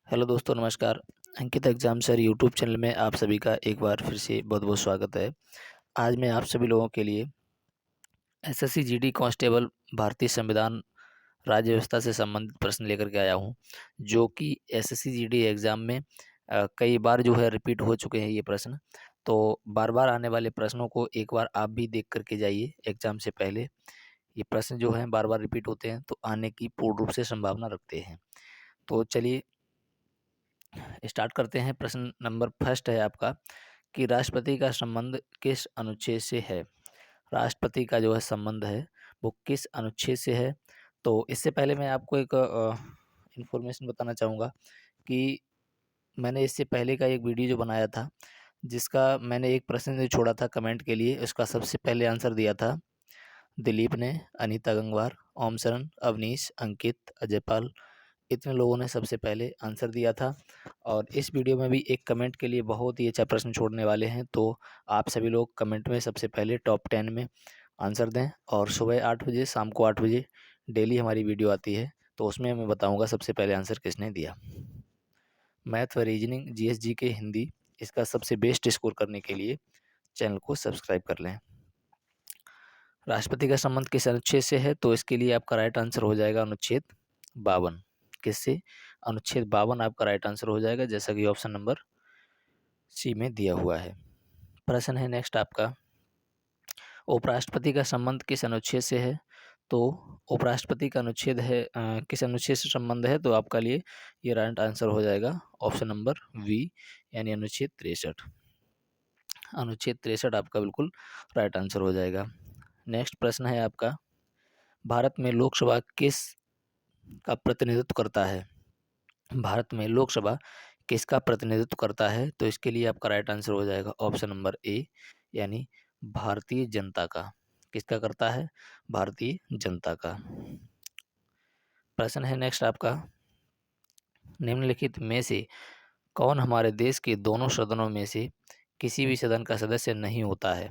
Hello दोस्तों, नमस्कार। अंकित exam sir YouTube channel में आप सभी का एक बार फिर से बहुत बहुत स्वागत है। आज मैं आप सभी लोगों के लिए एसएससी जीडी कांस्टेबल भारतीय संविधान राज्य व्यवस्था से संबंधित प्रश्न लेकर के आया हूं, जो कि एसएससी जीडी एग्ज़ाम में कई बार जो है रिपीट हो चुके हैं ये प्रश्न। तो बार बार आने वाले प्रश्नों को एक बार आप भी देख करके जाइए एग्ज़ाम से पहले। ये प्रश्न जो हैं बार बार रिपीट होते हैं, तो आने की पूर्ण रूप से संभावना रखते हैं। तो चलिए स्टार्ट करते हैं। प्रश्न नंबर फर्स्ट है आपका कि राष्ट्रपति का संबंध किस अनुच्छेद से है। राष्ट्रपति का जो है संबंध है वो किस अनुच्छेद से है। तो इससे पहले मैं आपको एक इन्फॉर्मेशन बताना चाहूँगा कि मैंने इससे पहले का एक वीडियो जो बनाया था, जिसका मैंने एक प्रश्न जो छोड़ा था कमेंट के लिए, उसका सबसे पहले आंसर दिया था दिलीप ने, अनीता गंगवार, ओम शरण, अवनीश, अंकित, अजयपाल, इतने लोगों ने सबसे पहले आंसर दिया था। और इस वीडियो में भी एक कमेंट के लिए बहुत ही अच्छा प्रश्न छोड़ने वाले हैं, तो आप सभी लोग कमेंट में सबसे पहले टॉप 10 में आंसर दें। और सुबह 8 बजे, शाम को 8 बजे डेली हमारी वीडियो आती है, तो उसमें मैं बताऊंगा सबसे पहले आंसर किसने दिया। मैथ व रीजनिंग, जीएस के हिंदी, इसका सबसे बेस्ट स्कोर करने के लिए चैनल को सब्सक्राइब कर लें। राष्ट्रपति का संबंध किस अनुच्छेद से है, तो इसके लिए आपका राइट आंसर हो जाएगा अनुच्छेद 52। किससे? अनुच्छेद 52 आपका राइट आंसर हो जाएगा, जैसा कि ऑप्शन नंबर सी में दिया हुआ है। प्रश्न है नेक्स्ट आपका, उपराष्ट्रपति का संबंध किस अनुच्छेद से है। तो उपराष्ट्रपति का अनुच्छेद है किस अनुच्छेद से संबंध है, तो आपका लिए ये राइट आंसर हो जाएगा ऑप्शन नंबर वी, यानी अनुच्छेद 63। अनुच्छेद 63 आपका बिल्कुल राइट आंसर हो जाएगा। नेक्स्ट प्रश्न है आपका, भारत में लोकसभा किस का प्रतिनिधित्व करता है। भारत में लोकसभा किसका प्रतिनिधित्व करता है, तो इसके लिए आपका राइट आंसर हो जाएगा ऑप्शन नंबर ए, यानी भारतीय जनता का। किसका करता है? भारतीय जनता का। प्रश्न है नेक्स्ट आपका, निम्नलिखित में से कौन हमारे देश के दोनों सदनों में से किसी भी सदन का सदस्य नहीं होता है।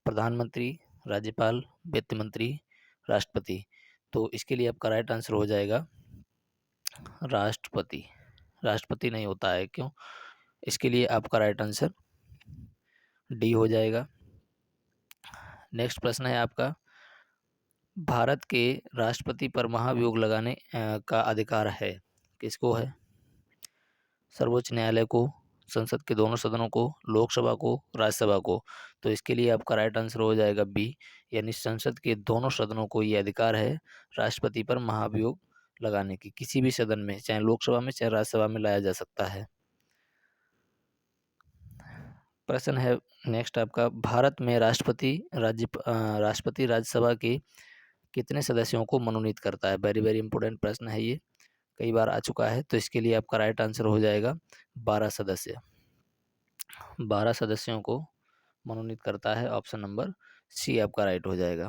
प्रधानमंत्री, राज्यपाल, वित्त मंत्री, राष्ट्रपति। तो इसके लिए आपका राइट आंसर हो जाएगा राष्ट्रपति। राष्ट्रपति नहीं होता है, क्यों? इसके लिए आपका राइट आंसर डी हो जाएगा। नेक्स्ट प्रश्न है आपका, भारत के राष्ट्रपति पर महाभियोग लगाने का अधिकार है। किसको है? सर्वोच्च न्यायालय को, संसद के दोनों सदनों को, लोकसभा को, राज्यसभा को। तो इसके लिए आपका राइट आंसर हो जाएगा बी, यानी संसद के दोनों सदनों को ये अधिकार है राष्ट्रपति पर महाभियोग लगाने की। किसी भी सदन में, चाहे लोकसभा में चाहे राज्यसभा में, लाया जा सकता है। प्रश्न है नेक्स्ट आपका, भारत में राष्ट्रपति राज्यसभा के कितने सदस्यों को मनोनीत करता है। वेरी वेरी इंपॉर्टेंट प्रश्न है ये, कई बार आ चुका है। तो इसके लिए आपका राइट आंसर हो जाएगा 12 सदस्य। 12 सदस्यों को मनोनीत करता है, ऑप्शन नंबर सी आपका राइट हो जाएगा।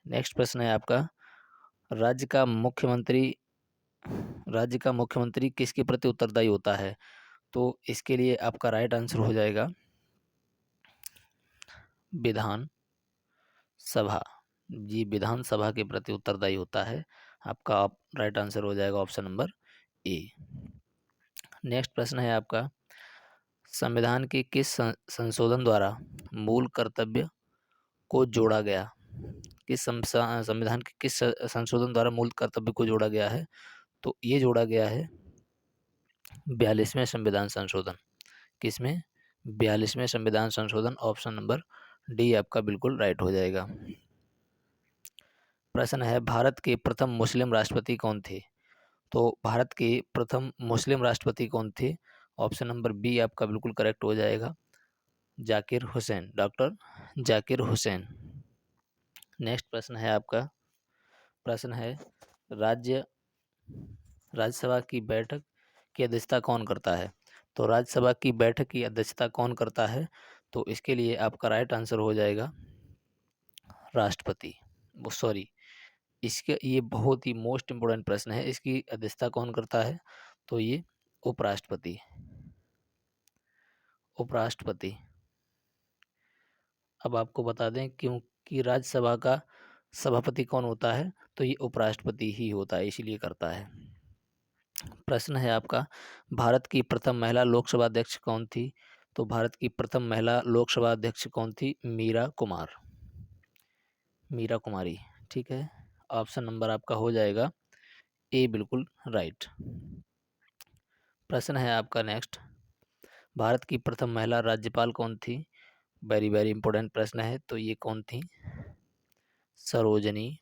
नेक्स्ट प्रश्न है आपका, राज्य का मुख्यमंत्री राज्य का मुख्यमंत्री किसके प्रति उत्तरदायी होता है। तो इसके लिए आपका राइट आंसर हो जाएगा विधान सभा। जी, विधानसभा के प्रति उत्तरदायी होता है। आपका राइट आंसर हो जाएगा ऑप्शन नंबर ए। नेक्स्ट प्रश्न है आपका, संविधान के किस संशोधन द्वारा मूल कर्तव्य को जोड़ा गया। संविधान के किस संशोधन द्वारा मूल कर्तव्य को जोड़ा गया है। तो ये जोड़ा गया है 42वें संविधान संशोधन। किसमें? 42वें संविधान संशोधन, ऑप्शन नंबर डी आपका बिल्कुल राइट हो जाएगा। प्रश्न है, भारत के प्रथम मुस्लिम राष्ट्रपति कौन थे। तो भारत के प्रथम मुस्लिम राष्ट्रपति कौन थे, ऑप्शन नंबर बी आपका बिल्कुल करेक्ट हो जाएगा, जाकिर हुसैन, डॉक्टर जाकिर हुसैन। नेक्स्ट प्रश्न है आपका, प्रश्न है, राज्यसभा की बैठक की अध्यक्षता कौन करता है। तो राज्यसभा की बैठक की अध्यक्षता कौन करता है, तो इसके लिए आपका राइट आंसर हो जाएगा राष्ट्रपति। वो सॉरी, इसके ये बहुत ही मोस्ट इम्पोर्टेंट प्रश्न है, इसकी अध्यक्षता कौन करता है। तो ये उपराष्ट्रपति। उपराष्ट्रपति। अब आपको बता दें क्योंकि राज्यसभा का सभापति कौन होता है, तो ये उपराष्ट्रपति ही होता है, इसीलिए करता है। प्रश्न है आपका, भारत की प्रथम महिला लोकसभा अध्यक्ष कौन थी? तो भारत की प्रथम महिला लोकसभा अध्यक्ष कौन थी? मीरा कुमार, मीरा कुमारी। ठीक है, ऑप्शन नंबर आपका हो जाएगा ए, बिल्कुल राइट। प्रश्न है आपका नेक्स्ट, भारत की प्रथम महिला राज्यपाल कौन थी? वेरी वेरी इंपॉर्टेंट प्रश्न है। तो ये कौन थी? सरोजनी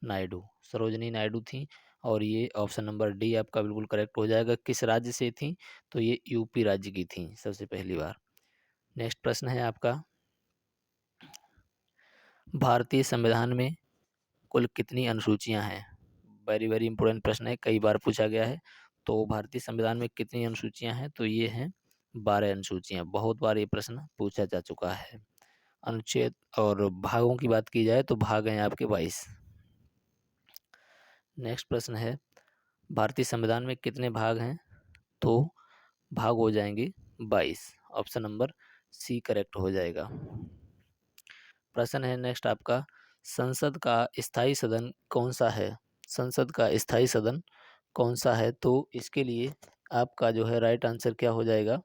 नायडू, सरोजनी नायडू थी। और ये ऑप्शन नंबर डी आपका बिल्कुल करेक्ट हो जाएगा। किस राज्य से थी? तो ये यूपी राज्य की थी सबसे पहली बार। नेक्स्ट प्रश्न है आपका, भारतीय संविधान में कुल कितनी अनुसूचियां हैं? वेरी वेरी इंपॉर्टेंट प्रश्न है, कई बार पूछा गया है। तो भारतीय संविधान में कितनी अनुसूचियां हैं? तो ये हैं 12 अनुसूचियां। बहुत बार ये प्रश्न पूछा जा चुका है। अनुच्छेद और भागों की बात की जाए तो भाग हैं आपके 22। नेक्स्ट प्रश्न है, भारतीय संविधान में कितने भाग हैं? तो भाग हो जाएंगे 22। ऑप्शन नंबर सी करेक्ट हो जाएगा। प्रश्न है नेक्स्ट आपका, संसद का स्थायी सदन कौन सा है? संसद का स्थायी सदन कौन सा है? तो इसके लिए आपका जो है राइट आंसर क्या हो जाएगा?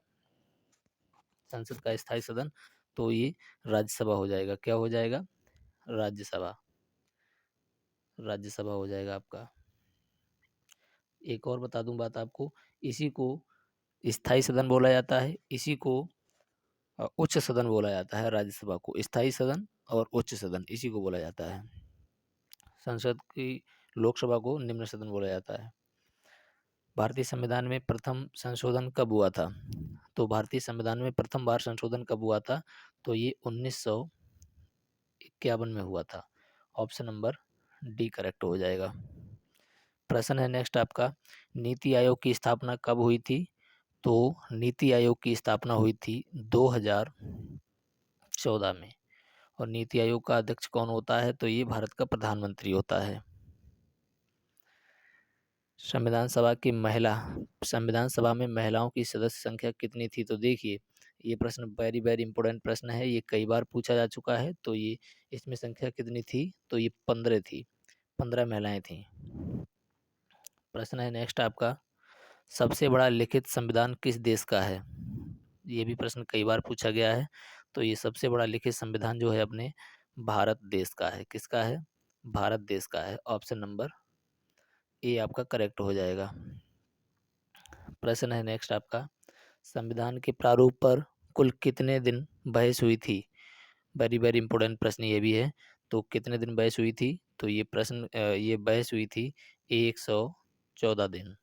संसद का स्थायी सदन, तो ये राज्यसभा हो जाएगा। क्या हो जाएगा? राज्यसभा, राज्यसभा हो जाएगा आपका। एक और बता दूं बात आपको, इसी को स्थायी सदन बोला जाता है, इसी को उच्च सदन बोला जाता है। राज्यसभा को स्थायी सदन और उच्च सदन इसी को बोला जाता है। संसद की लोकसभा को निम्न सदन बोला जाता है। भारतीय संविधान में प्रथम संशोधन कब हुआ था? तो भारतीय संविधान में प्रथम बार संशोधन कब हुआ था? तो ये 1951 में हुआ था। ऑप्शन नंबर डी करेक्ट हो जाएगा। प्रश्न है नेक्स्ट आपका, नीति आयोग की स्थापना कब हुई थी? तो नीति आयोग की स्थापना हुई थी 2014 में। और नीति आयोग का अध्यक्ष कौन होता है? तो ये भारत का प्रधानमंत्री होता है। संविधान सभा में महिलाओं की सदस्य संख्या कितनी थी? तो देखिए, ये प्रश्न वेरी वेरी इंपॉर्टेंट प्रश्न है, ये कई बार पूछा जा चुका है। तो ये इसमें संख्या कितनी थी? तो ये 15 थी, 15 महिलाएं थी। प्रश्न है नेक्स्ट आपका, सबसे बड़ा लिखित संविधान किस देश का है? ये भी प्रश्न कई बार पूछा गया है। तो ये सबसे बड़ा लिखित संविधान जो है अपने भारत देश का है। किसका है? भारत देश का है। ऑप्शन नंबर ए आपका करेक्ट हो जाएगा। प्रश्न है नेक्स्ट आपका, संविधान के प्रारूप पर कुल कितने दिन बहस हुई थी? वेरी वेरी इंपॉर्टेंट प्रश्न ये भी है। तो कितने दिन बहस हुई थी? तो ये ये बहस हुई थी 114 दिन,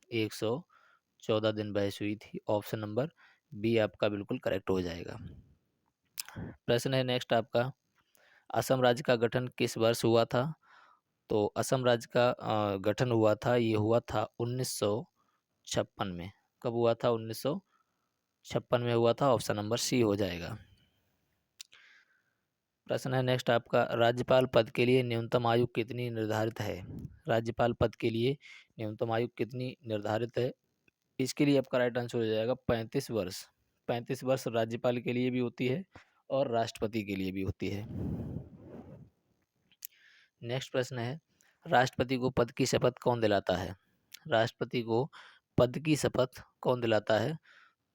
114 दिन बहस हुई थी। ऑप्शन नंबर बी आपका बिल्कुल करेक्ट हो जाएगा। प्रश्न है नेक्स्ट आपका, असम राज्य का गठन किस वर्ष हुआ था? तो असम राज्य का गठन हुआ था, ये हुआ था 1956 में। कब हुआ था? 1956 में हुआ था। ऑप्शन नंबर सी हो जाएगा। प्रश्न है नेक्स्ट आपका, राज्यपाल पद के लिए न्यूनतम आयु कितनी निर्धारित है? राज्यपाल पद के लिए न्यूनतम आयु कितनी निर्धारित है? इसके लिए आपका राइट आंसर हो जाएगा 35 वर्ष। 35 वर्ष राज्यपाल के लिए भी होती है और राष्ट्रपति के लिए भी होती है। नेक्स्ट प्रश्न है, राष्ट्रपति को पद की शपथ कौन दिलाता है? राष्ट्रपति को पद की शपथ कौन दिलाता है?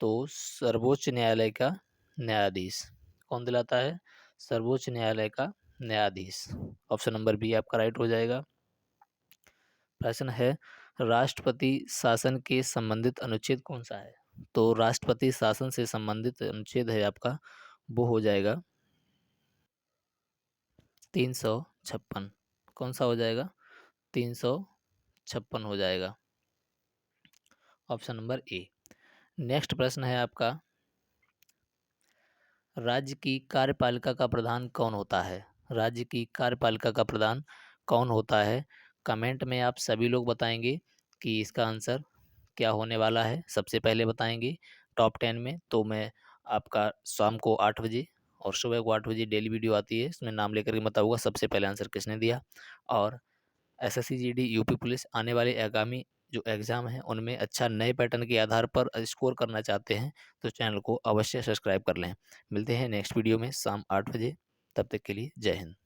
तो सर्वोच्च न्यायालय का न्यायाधीश। कौन दिलाता है? सर्वोच्च न्यायालय का न्यायाधीश। ऑप्शन नंबर बी आपका राइट हो जाएगा। प्रश्न है, राष्ट्रपति शासन के संबंधित अनुच्छेद कौन सा है? तो राष्ट्रपति शासन से संबंधित अनुच्छेद है आपका, वो हो जाएगा 356। कौन सा हो जाएगा? 356 हो जाएगा। Option number A. नेक्स्ट प्रश्न है आपका, राज्य की कार्यपालिका का प्रधान कौन होता है? राज्य की कार्यपालिका का प्रधान कौन होता है? कमेंट में आप सभी लोग बताएंगे कि इसका आंसर क्या होने वाला है। सबसे पहले बताएंगे टॉप 10 में। तो मैं आपका शाम को 8 बजे और सुबह को 8 बजे डेली वीडियो आती है, इसमें नाम लेकर के बताऊंगा सबसे पहले आंसर किसने दिया। और एसएससी जीडी यूपी पुलिस आने वाले आगामी जो एग्ज़ाम हैं उनमें अच्छा नए पैटर्न के आधार पर स्कोर करना चाहते हैं तो चैनल को अवश्य सब्सक्राइब कर लें। मिलते हैं नेक्स्ट वीडियो में शाम 8 बजे। तब तक के लिए जय हिंद।